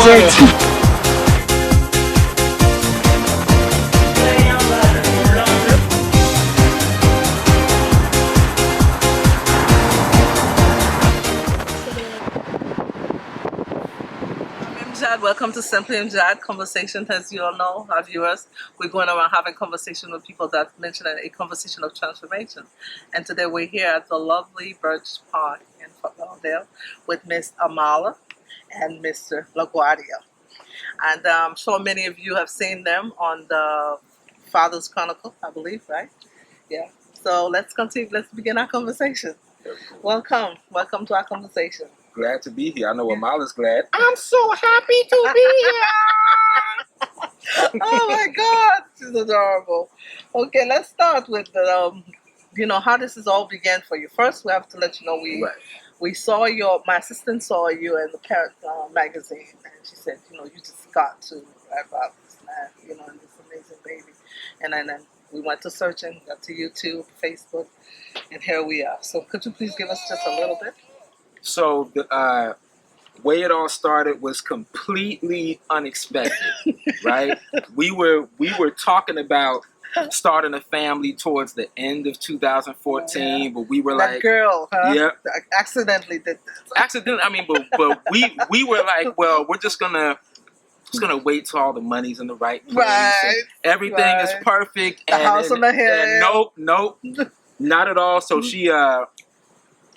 it. MJAD, welcome to Simply MJAD Conversation. As you all know, our viewers, we're going around having conversation with people that mention a conversation of transformation. And today we're here at the lovely Birch Park in Fort Lauderdale with Miss Amalah and Mr. LaGuardia. And I'm sure many of you have seen them on the Father's Chronicle, I believe, right? Yeah. So let's continue. Let's begin our conversation. Welcome to our conversation. Glad to be here. I know Amalah's glad. I'm so happy to be here. Oh my God, she's adorable. Okay, let's start with the, how this is all began for you. First, we have to let you know we saw my assistant saw you in the Parent magazine, and she said, you just got to write about this man, and this amazing baby. And then we went to searching, got to YouTube, Facebook, and here we are. So could you please give us just a little bit? So the way it all started was completely unexpected, right? We were talking about starting a family towards the end of 2014, but we were that like, girl, huh? Yeah, accidentally did this. Accidentally. I mean, but we were like, well, we're just gonna wait till all the money's in the right place. Right. Everything is perfect. The house on the hill. And nope, not at all. So she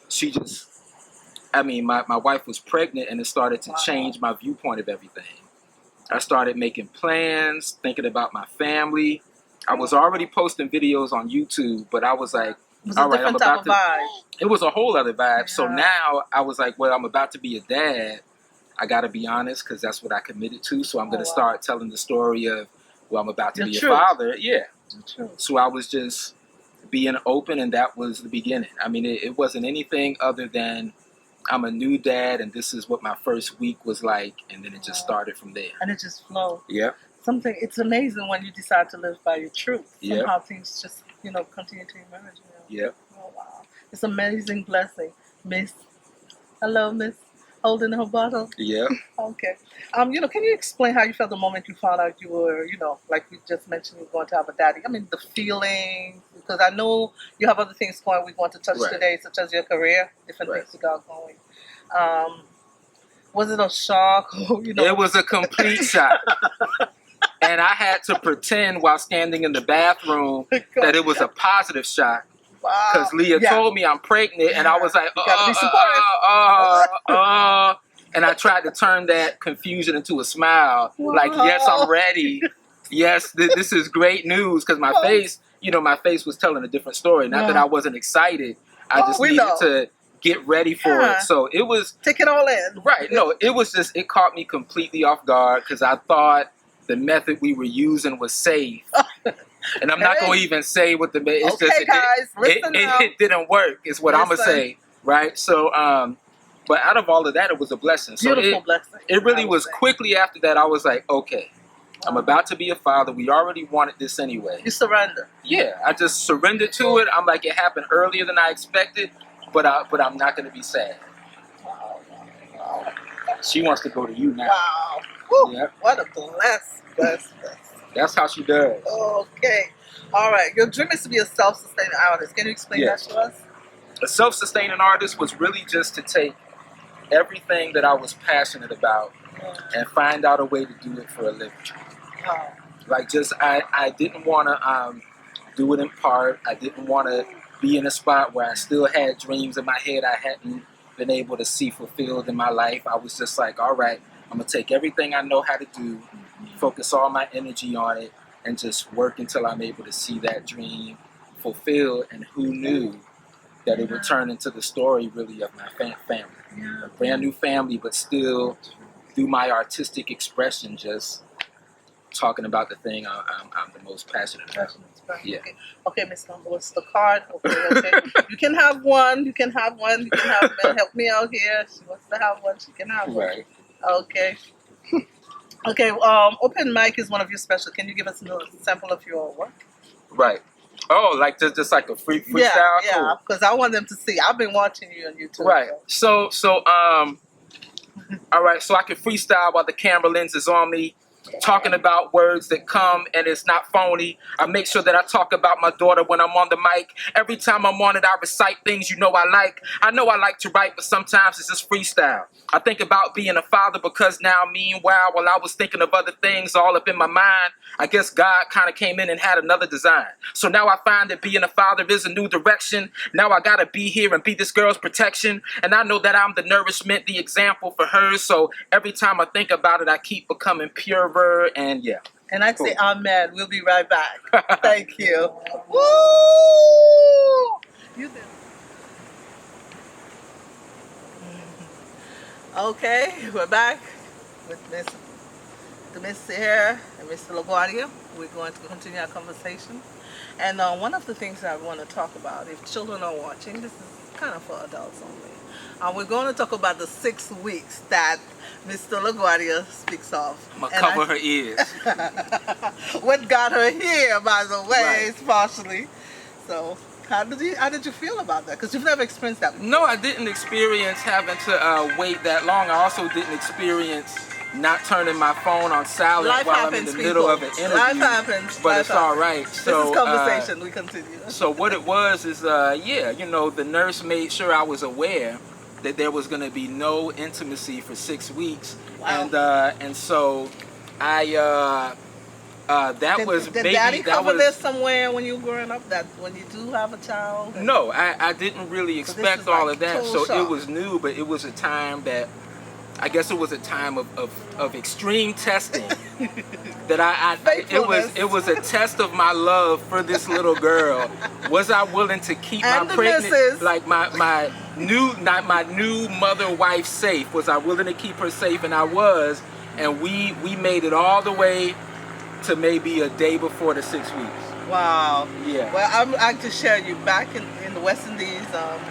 just. I mean, my wife was pregnant, and it started to change my viewpoint of everything. I started making plans, thinking about my family. I was already posting videos on YouTube, but I was like, all right, I'm about to. Vibe. It was a whole other vibe. Yeah. So now I was like, well, I'm about to be a dad. I got to be honest, because that's what I committed to. So I'm going to start telling the story of, well, I'm about to be a father. Yeah. So I was just being open, and that was the beginning. I mean, it wasn't anything other than, I'm a new dad, and this is what my first week was like, and then it just started from there. And it just flowed. Yeah. It's amazing when you decide to live by your truth. Somehow things just, continue to emerge. Yeah. Oh, wow. It's an amazing blessing. Miss. Hello, Miss. Holding her bottle. Yeah. Okay. Can you explain how you felt the moment you found out you were, like we just mentioned, you were going to have a daddy? I mean, the feeling, because I know you have other things going we want to touch today, such as your career, different things you got going. Was it a shock? It was a complete shock. And I had to pretend while standing in the bathroom that it was a positive shock. Because Leah told me I'm pregnant, and I was like, and I tried to turn that confusion into a smile. Like, yes, I'm ready. Yes, this is great news. Because my face, my face was telling a different story. Not that I wasn't excited. I just needed to get ready for it. So it was... Take it all in. Right. No, it was just, it caught me completely off guard because I thought the method we were using was safe. And I'm not going to even say what the... It's just, it didn't work is what I'm going to say. Right? So, but out of all of that, it was a blessing. So Beautiful blessing. It really was quickly after that, I was like, okay, I'm about to be a father. We already wanted this anyway. You surrender. Yeah, I just surrendered to it. I'm like, it happened earlier than I expected, but I'm not going to be sad. Wow. She wants to go to you now. Wow. Woo. Yep. What a bless. That's how she does. Okay. All right. Your dream is to be a self-sustaining artist. Can you explain that to us? A self-sustaining artist was really just to take everything that I was passionate about and find out a way to do it for a living. Wow. Like I didn't want to do it in part. I didn't want to be in a spot where I still had dreams in my head I hadn't been able to see fulfilled in my life. I was just like, all right, I'm going to take everything I know how to do, focus all my energy on it, and just work until I'm able to see that dream fulfilled. And who knew that it would turn into the story really of my family. A brand new family, but still through my artistic expression, just talking about the thing I'm the most passionate about. Yeah. Okay, Miss Campbell, what's the card? Okay. You can have one. You can have help me out here. She wants to have one. She can have one. Right. Okay. Okay. Open mic is one of your special. Can you give us a sample of your work? Right. Oh, like just like a freestyle? Yeah, because I want them to see. I've been watching you on YouTube. Right. So All right, so I can freestyle while the camera lens is on me, talking about words that come and it's not phony. I make sure that I talk about my daughter when I'm on the mic. Every time I'm on it, I recite things you know I like. I know I like to write, but sometimes it's just freestyle. I think about being a father because now, meanwhile, while I was thinking of other things all up in my mind, I guess God kind of came in and had another design. So now I find that being a father is a new direction. Now I gotta be here and be this girl's protection. And I know that I'm the nourishment, the example for her. So every time I think about it, I keep becoming purer and yeah. And I'd say amen. We'll be right back. Thank you. Woo! You did. Okay, we're back with Miss here and Mr. LaGuardia. We're going to continue our conversation. And one of the things that I want to talk about, if children are watching, this is kind of for adults only. We're going to talk about the 6 weeks that Mr. LaGuardia speaks of. I'm going to cover her ears. What got her here, by the way, Right. is partially. So how did you feel about that? Because you've never experienced that before. No, I didn't experience having to wait that long. I also didn't experience not turning my phone on silent Life while happens, I'm in the middle of an interview. Life happens. But Life it's all happens. right. So, this is conversation. We continue. So what it was is, yeah, you know, the nurse made sure I was aware that there was going to be no intimacy for 6 weeks. Wow. And so I Did Daddy cover this somewhere when you were growing up? That when you do have a child? No, I didn't really expect all of that. So shock. it was new, but it was a time that I guess it was a time of extreme testing. That it was a test of my love for this little girl. Was I willing to keep my pregnant, like my new mother wife safe? Was I willing to keep her safe? And I was, and we made it all the way to maybe a day before the 6 weeks. Wow. Yeah. Well, I'm like to share you back in the West Indies,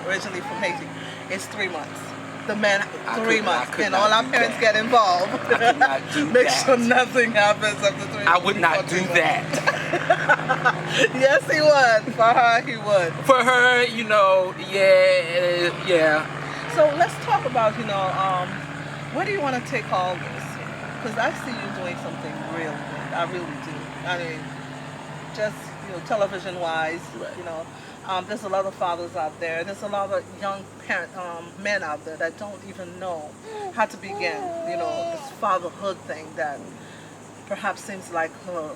originally from Haiti. It's 3 months. The men 3 months, and all our parents get involved. I could not do Make that. sure nothing happens after 3 months. I would not do that. Yes, he would. For her, he would. For her, you know, yeah. So let's talk about, where do you want to take all this? Because I see you doing something real good. I really do. I mean, just, television-wise, Right. there's a lot of fathers out there. There's a lot of young men out there that don't even know how to begin, this fatherhood thing that perhaps seems like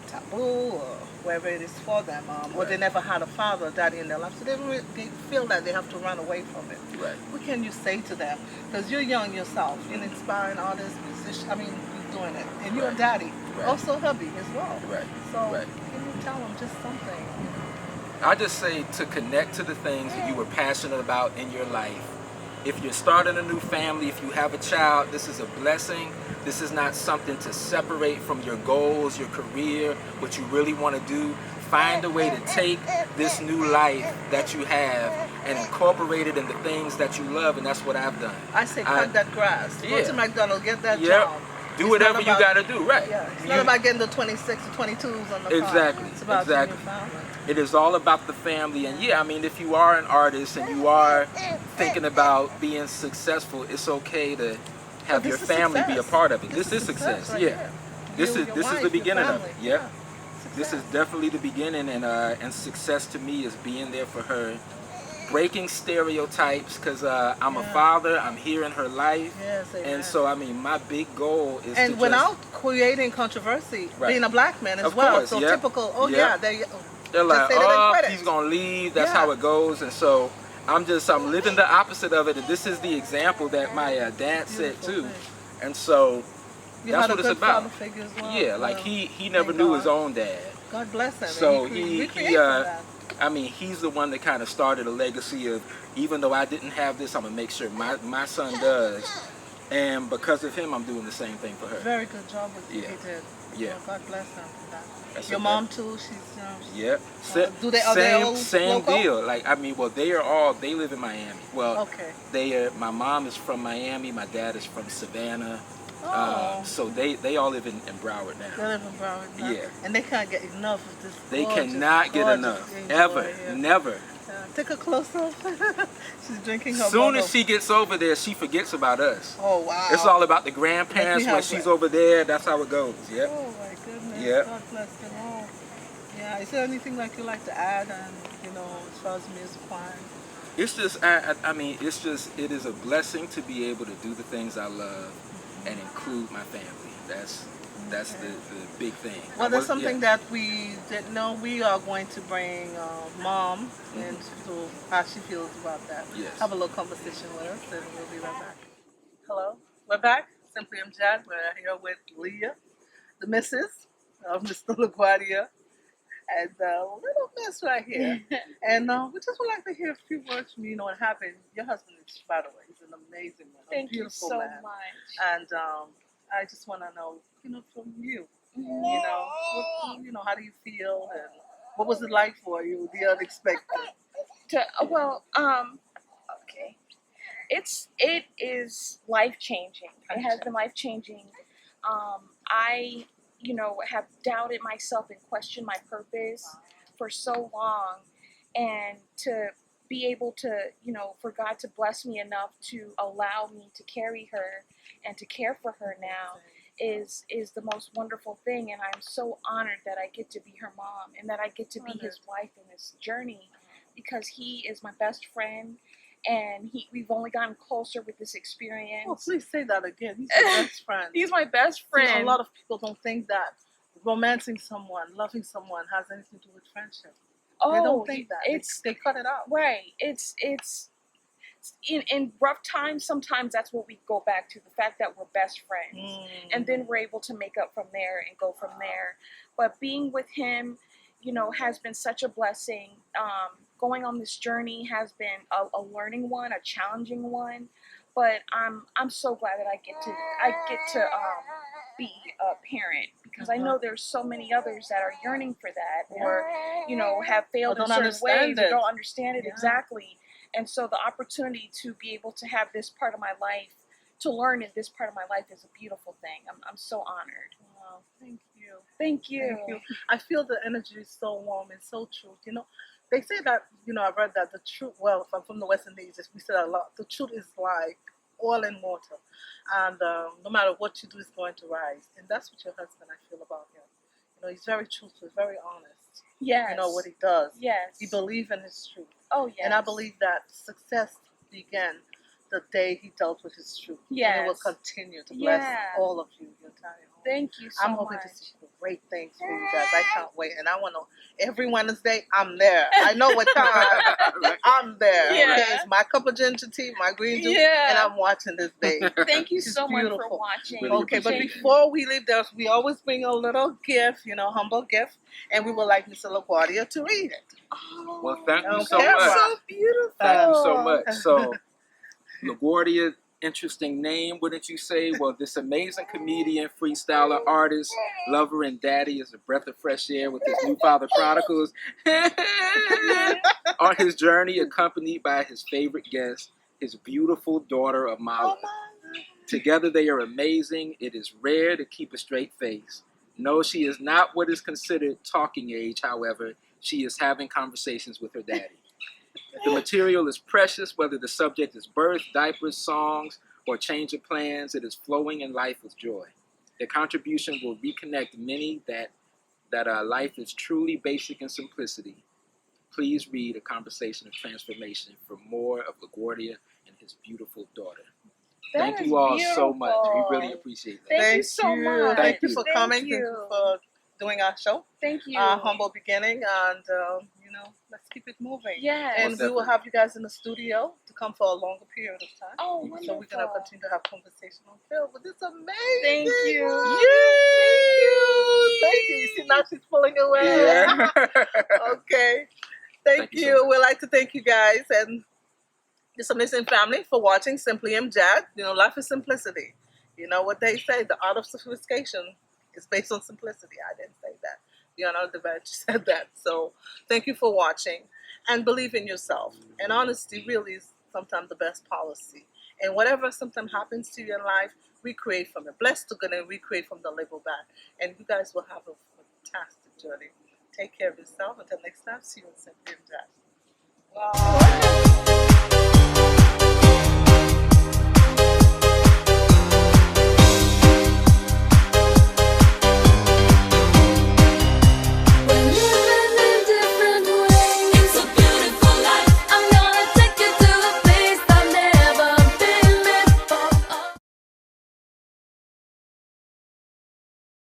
taboo or wherever it is for them. Or they never had a father or daddy in their life, so they feel that they have to run away from it. Right. What can you say to them? Because you're young yourself. You're an inspiring artist, musician. I mean, you're doing it. And you're a daddy. Right. Also hubby as well. Right. So Right. can you tell them just something? I just say to connect to the things that you were passionate about in your life. If you're starting a new family, if you have a child, this is a blessing. This is not something to separate from your goals, your career, what you really want to do. Find a way to take this new life that you have and incorporate it in the things that you love, and that's what I've done. I say cut that grass. Go to McDonald's, get that job. Do whatever you got to do, right. Yeah, it's not about getting the 26 or 22s on the car. Exactly, It's about exactly. your family. It is all about the family, and yeah, I mean, if you are an artist and you are thinking about being successful, it's okay to have your family be a part of it. This is success, right yeah. here. This is the beginning of it, yeah. Success. This is definitely the beginning, and success to me is being there for her, breaking stereotypes, because I'm a father, I'm here in her life, and so I mean, my big goal is and to without creating controversy, Right. being a black man as Of well. course, So yeah. typical. Oh Yeah. yeah, they're like, say they didn't oh, quit it. he's gonna leave. That's Yeah. how it goes. And so I'm living the opposite of it. And this is the example that my dad set Beautiful too. thing. And so You that's had what a it's good about. father figure as well. Yeah, like he never Thank knew God. his own dad. God bless him. So and he recreated that. I mean, he's the one that kind of started a legacy of, even though I didn't have this, I'm gonna make sure my son does. And because of him, I'm doing the same thing for her. Very good job with you. Yeah. He did. Yeah. Well, God bless him for that. That's Your okay. mom too. She's Yep. do they- are they all Same local? deal. Like, I mean, well, they live in Miami. Well, okay. my mom is from Miami, my dad is from Savannah. Oh. So they all live in Broward now. They live in Broward now. Yeah. And they can't get enough of this. They gorgeous, cannot get gorgeous enough. thing, Ever. boy, yeah. Never. Yeah, take a close up. She's drinking her Soon bubble. as she gets over there, she forgets about us. Oh, wow. It's all about the grandparents. Let me When have she's one. over there, that's how it goes. Yep. Oh, my goodness. Yep. God bless them all. Yeah, is there anything like you like to add, and, as far as music wise? It's just, I mean, it is a blessing to be able to do the things I love and include my family. That's the big thing. Well, there's something that we didn't know. We are going to bring Mom into how she feels about that. Yes. Have a little conversation with us, and we'll be right back. Hello, we're back. Simply MJAD. We're here with Leah, the missus of Mr. LaGuardia, and little miss right here. And we just would like to hear a few words from you. What happened? Your husband is, by the way, he's an amazing man, Thank a beautiful you so man. much. And I just want to know, from you, how do you feel, and what was it like for you, the unexpected? Okay. It is life changing. It has been life changing. I, have doubted myself and questioned my purpose for so long, and to be able to, for God to bless me enough to allow me to carry her and to care for her now is the most wonderful thing. And I'm so honored that I get to be her mom and that I get to be his wife in this journey, because he is my best friend, and we've only gotten closer with this experience. Oh, please say that again. He's your best friend. He's my best friend. A lot of people don't think that romancing someone, loving someone has anything to do with friendship. They don't think that. They cut it out. Right. It's in rough times, sometimes that's what we go back to, the fact that we're best friends. And then we're able to make up from there and go from there. But being with him, has been such a blessing. Going on this journey has been a learning one, a challenging one. But I'm so glad that I get to be a parent, because I know there's so many others that are yearning for that, or have failed in certain ways, or don't understand it exactly. And so the opportunity to be able to have this part of my life, to learn in this part of my life, is a beautiful thing. I'm so honored. Wow, thank you. Thank you. Thank you. I feel the energy is so warm and so true. They say that, I've read that the truth, well, if I'm from the West Indies, we say that a lot, the truth is like oil and water. And no matter what you do, it's going to rise. And that's what your husband, I feel about him. He's very truthful, very honest. Yes. What he does. Yes. He believes in his truth. Oh, yes. And I believe that success began the day he dealt with his truth. Yes. And it will continue to bless all of you, your entire home. Thank you so much. I'm hoping to see great things for you guys. I can't wait. And I want to, every Wednesday, I'm there. I know what time. I'm there. Yeah. Okay? It's my cup of ginger tea, my green juice, and I'm watching this baby. Thank you She's so beautiful. much for watching. Really Okay, but before we leave there, we always bring a little gift, humble gift, and we would like Mr. LaGuardia to read it. Oh, Well, thank you so Okay. much. That's so beautiful. Thank you so much. So, LaGuardia, interesting name, wouldn't you say? Well, this amazing comedian, freestyler, artist, lover, and daddy is a breath of fresh air with his new father, Chronicles. On his journey, accompanied by his favorite guest, his beautiful daughter, Amalah. Together they are amazing. It is rare to keep a straight face. No, she is not what is considered talking age, however. She is having conversations with her daddy. The material is precious, whether the subject is birth, diapers, songs, or change of plans. It is flowing in life with joy. The contribution will reconnect many that life is truly basic in simplicity. Please read A Conversation of Transformation for more of LaGuardia and his beautiful daughter. Thank you all so much. We really appreciate that. Thank you so much. Thank you for coming. Thank you. Thank you for doing our show. Thank you. Our humble beginning, and let's keep it moving. Yes. And we will have you guys in the studio to come for a longer period of time. Oh, wonderful. So we're gonna continue to have conversation on film. But it's amazing. Thank you. Yay! Thank you. You see now she's pulling away. Yeah. Okay. Thank you. So much. We'd like to thank you guys and this amazing family for watching Simply MJAD. Life is simplicity. What they say, the art of sophistication is based on simplicity. I didn't say that. Leonardo da Vinci said that. So thank you for watching, and believe in yourself. And honesty really is sometimes the best policy. And whatever sometimes happens to you in life, recreate from it. Blessed to good and recreate from the label back. And you guys will have a fantastic journey. Take care of yourself. Until next time, see you in Simply MJAD. Bye.